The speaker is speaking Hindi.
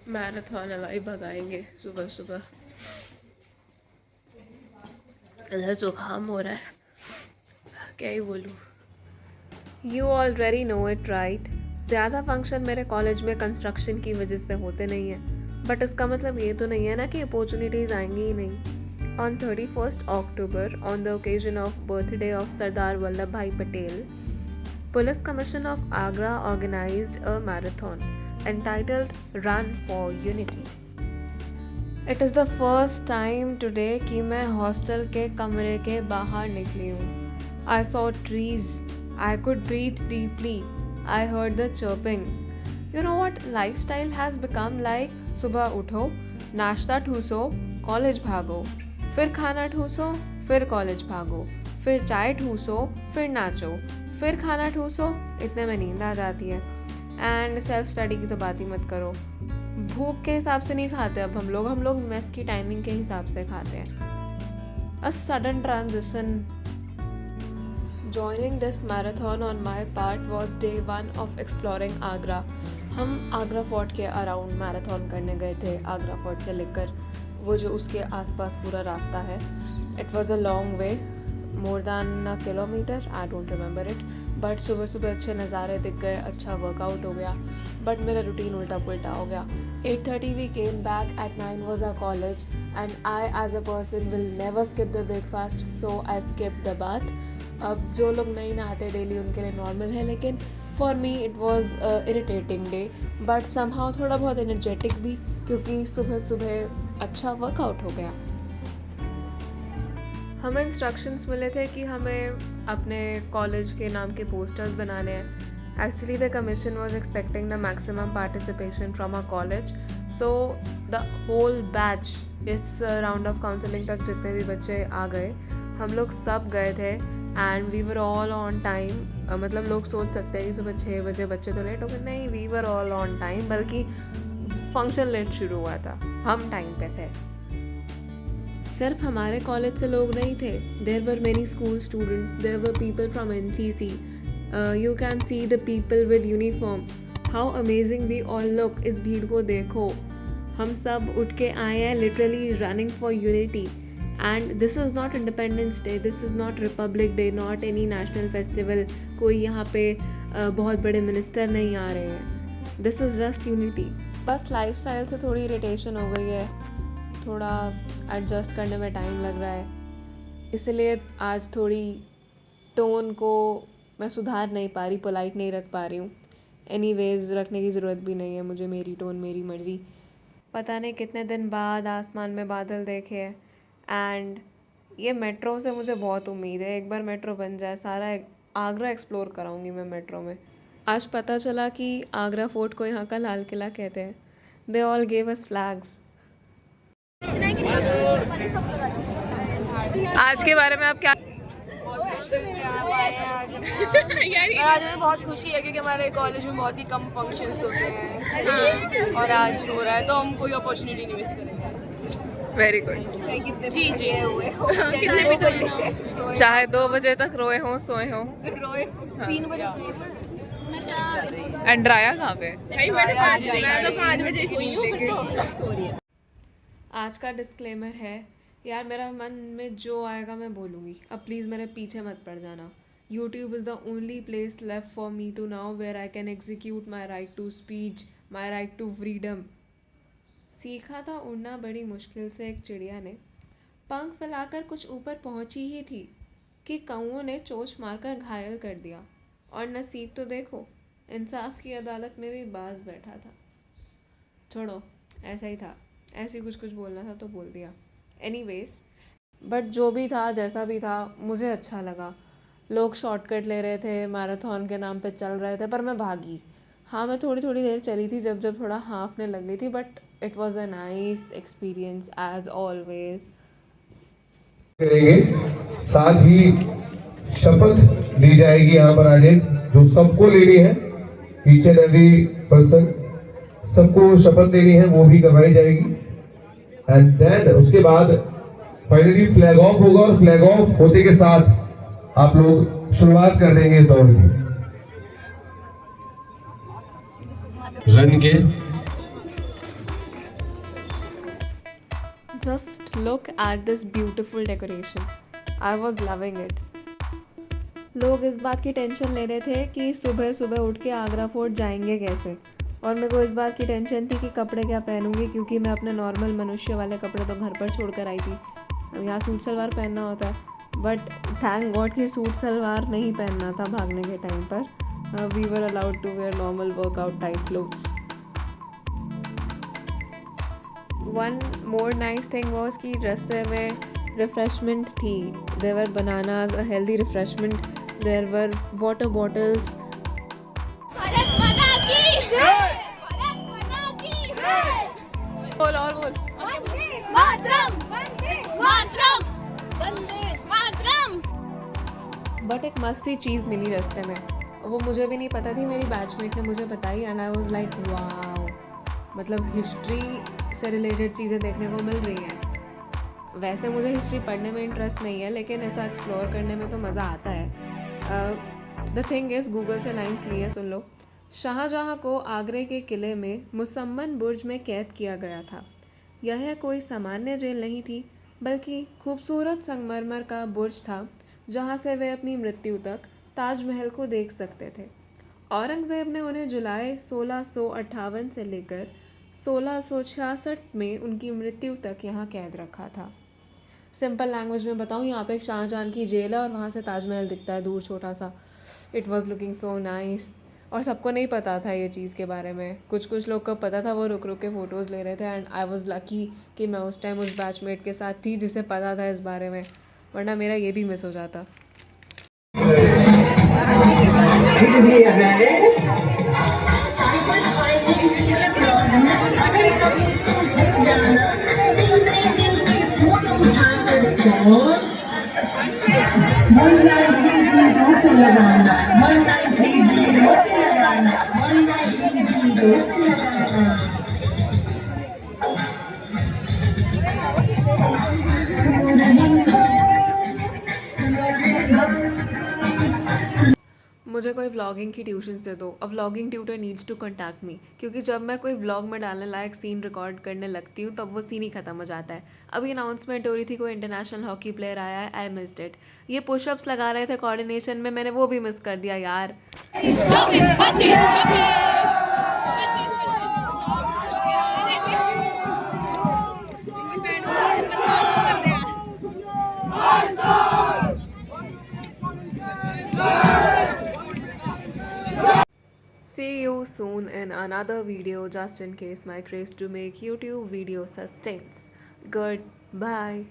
मैराथन हवाई भगाएंगे सुबह सुबह। इधर जुकाम हो रहा है, क्या ही बोलूँ। You already know it right. ज़्यादा फंक्शन मेरे कॉलेज में कंस्ट्रक्शन की वजह से होते नहीं हैं, बट इसका मतलब ये तो नहीं है ना कि अपॉर्चुनिटीज़ आएंगी ही नहीं। On 31st October, on the occasion of birthday of Sardar Vallabhbhai Patel, Police Commission of Agra organized a marathon entitled Run for Unity. It is the first time today कि मैं हॉस्टल के कमरे के बाहर निकली हूँ। I saw trees. I could breathe deeply. I heard the chirpings. You know what lifestyle has become like? सुबह उठो, नाश्ता ठूसो, कॉलेज भागो, फिर खाना ठूसो, फिर कॉलेज भागो, फिर चाय ठूसो, फिर नाचो, फिर खाना ठूसो, इतने में नींद आ जाती है। एंड सेल्फ स्टडी की तो बात ही मत करो। भूख के हिसाब से नहीं खाते अब हम लोग मेस की टाइमिंग के हिसाब से खाते हैं। A sudden transition. Joining this marathon on my part was day 1 of exploring Agra. हम आगरा फोर्ट के अराउंड मैराथन करने गए थे, आगरा फोर्ट से लेकर वो जो उसके आसपास पूरा रास्ता है। It was a long way, more than a kilometre, I don't remember it. But सुबह सुबह अच्छे नज़ारे दिख गए, अच्छा वर्कआउट हो गया, बट मेरा रूटीन उल्टा पुल्टा हो गया। 8:30 we came back, at 9 was our college and I as a person will never skip the breakfast, so I skipped the bath. अब जो लोग नहीं नहाते डेली उनके लिए नॉर्मल है, लेकिन for me it was irritating day, but somehow थोड़ा बहुत एनर्जेटिक भी, क्योंकि सुबह सुबह अच्छा वर्कआउट हो गया। हमें इंस्ट्रक्शंस मिले थे कि हमें अपने कॉलेज के नाम के पोस्टर्स बनाने हैं। Actually the commission was expecting the maximum participation from a college, so the whole batch, इस राउंड ऑफ काउंसलिंग तक जितने भी बच्चे आ गए, हम लोग सब गए थे and we were all on time. मतलब लोग सोच सकते हैं कि सुबह 6 बजे बच्चे तो लेट हो गए, नहीं, we were all on time, बल्कि फंक्शन लेट शुरू हुआ था, हम टाइम पे थे। सिर्फ हमारे कॉलेज से लोग नहीं थे, there were many school students, there were people from NCC, you can see the people with uniform, how amazing we all look. इस भीड़ को देखो, हम सब उठ के आए हैं literally running for unity. And this is not independence day, this is not Republic day, not any national festival, कोई यहाँ पे बहुत बड़े मिनिस्टर नहीं आ रहे हैं, दिस इज़ जस्ट यूनिटी। बस लाइफस्टाइल से थोड़ी इरिटेशन हो गई है, थोड़ा एडजस्ट करने में टाइम लग रहा है, इसलिए आज थोड़ी टोन को मैं सुधार नहीं पा रही, पोलाइट नहीं रख पा रही हूँ। एनीवेज रखने की ज़रूरत भी नहीं है मुझे, मेरी टोन मेरी मर्ज़ी। पता नहीं कितने दिन बाद आसमान में बादल देखे हैं, एंड ये मेट्रो से मुझे बहुत उम्मीद है, एक बार मेट्रो बन जाए सारा आगरा एक्सप्लोर कराऊंगी मैं मेट्रो में। आज पता चला कि आगरा फोर्ट को यहाँ का लाल किला कहते हैं। They all gave us flags. आज के बारे में आप क्या? आज हमें बहुत खुशी है क्योंकि हमारे कॉलेज में बहुत ही कम फंक्शंस होते हैं और आज हो रहा है, तो हम कोई अपॉर्चुनिटी नहीं मिस करेंगे। Very good. जी जी हुए हो चाहे 2 बजे तक रोए हों, सोए हों, रोए 3 बजे एंड्राया कहाँ पे? मैं तो 5 बजे सोई हूँ। आज का डिस्क्लेमर है यार, मेरा मन में जो आएगा मैं बोलूँगी, अब प्लीज़ मेरे पीछे मत पड़ जाना। YouTube is the only place left for me to now where I can execute my right to speech, my right to freedom. सीखा था उड़ना बड़ी मुश्किल से एक चिड़िया ने, पंख फैलाकर कुछ ऊपर पहुंची ही थी कि कौओं ने चोंच मारकर घायल कर दिया। और नसीब तो देखो, इंसाफ की अदालत में भी बाज बैठा था। छोड़ो, ऐसा ही था, ऐसे कुछ कुछ बोलना था तो बोल दिया। एनीवेज, बट जो भी था जैसा भी था मुझे अच्छा लगा। लोग शॉर्टकट ले रहे थे, मैराथन के नाम पे चल रहे थे, पर मैं भागी। हाँ, मैं थोड़ी थोड़ी देर चली थी जब जब थोड़ा हाँफने लग गई थी, but it was a nice experience as always. करेंगे, साथ ही शपथ ली जाएगी यहाँ पर आज, जो सबको लेनी है, ईच एंड एवरी पर्सन सबको शपथ लेनी है, वो भी करवाई जाएगी। एंड देन उसके बाद फाइनली फ्लैग ऑफ होगा और फ्लैग ऑफ होते के साथ आप लोग शुरुआत कर देंगे इस दौड़ की, रन के। Just look at this beautiful decoration. I was loving it. लोग इस बात की टेंशन ले रहे थे कि सुबह सुबह उठ के आगरा फोर्ट जाएंगे कैसे, और मेरे को इस बात की टेंशन थी कि कपड़े क्या पहनूंगी, क्योंकि मैं अपने नॉर्मल मनुष्य वाले कपड़े तो घर पर छोड़ कर आई थी. अब यहाँ सूट सलवार पहनना होता है, बट थैंक गॉड कि सूट सलवार नहीं पहनना था भागने के टाइम पर. We were allowed to wear normal workout type clothes. One more nice thing was कि रास्ते में रिफ्रेशमेंट थी. There were bananas, a healthy refreshment. There were water bottles. Bharat Mata की जय, भारत माता की जय. बोल और बोल. मातरम, मातरम, वंदे मातरम. बट एक मस्ती चीज़ मिली रास्ते में, वो मुझे भी नहीं पता थी, मेरी बैचमेट ने मुझे बताई and I was like wow. मतलब हिस्ट्री से रिलेटेड चीज़ें देखने को मिल रही हैं. वैसे मुझे हिस्ट्री पढ़ने में इंटरेस्ट नहीं है, लेकिन ऐसा एक्सप्लोर करने में तो मज़ा आता है. द थिंग इज़, गूगल से लाइन्स लिए सुन लो. शाहजहाँ को आगरे के किले में मुसम्मन बुर्ज में कैद किया गया था. यह कोई सामान्य जेल नहीं थी, बल्कि खूबसूरत संगमरमर का बुर्ज था जहाँ से वे अपनी मृत्यु तक ताजमहल को देख सकते थे. औरंगज़ेब ने उन्हें जुलाई 1658 से लेकर 1666 में उनकी मृत्यु तक यहाँ कैद रखा था. सिंपल लैंग्वेज में बताऊँ, यहाँ पे एक शाहजहां की जेल है और वहाँ से ताजमहल दिखता है दूर छोटा सा. It was looking so nice. और सबको नहीं पता था ये चीज़ के बारे में. कुछ लोग को पता था, वो रुक रुक के फ़ोटोज़ ले रहे थे. एंड आई वॉज लकी कि मैं उस टाइम उस बैचमेट के साथ थी जिसे पता था इस बारे में, वरना मेरा ये भी मिस हो जाता. मुझे कोई व्लॉगिंग की ट्यूशन्स दे दो. A vlogging tutor needs to contact me, क्योंकि जब मैं कोई व्लॉग में डालने लायक सीन रिकॉर्ड करने लगती हूँ तब वो सीन ही ख़त्म हो जाता है. अभी अनाउंसमेंट हो रही थी कोई इंटरनेशनल हॉकी प्लेयर आया है, आई मिस्ड इट. ये पुशअप्स लगा रहे थे कोऑर्डिनेशन में, मैंने वो भी मिस कर दिया यार. See you soon in another video, just in case my craze to make YouTube video sustains. Goodbye.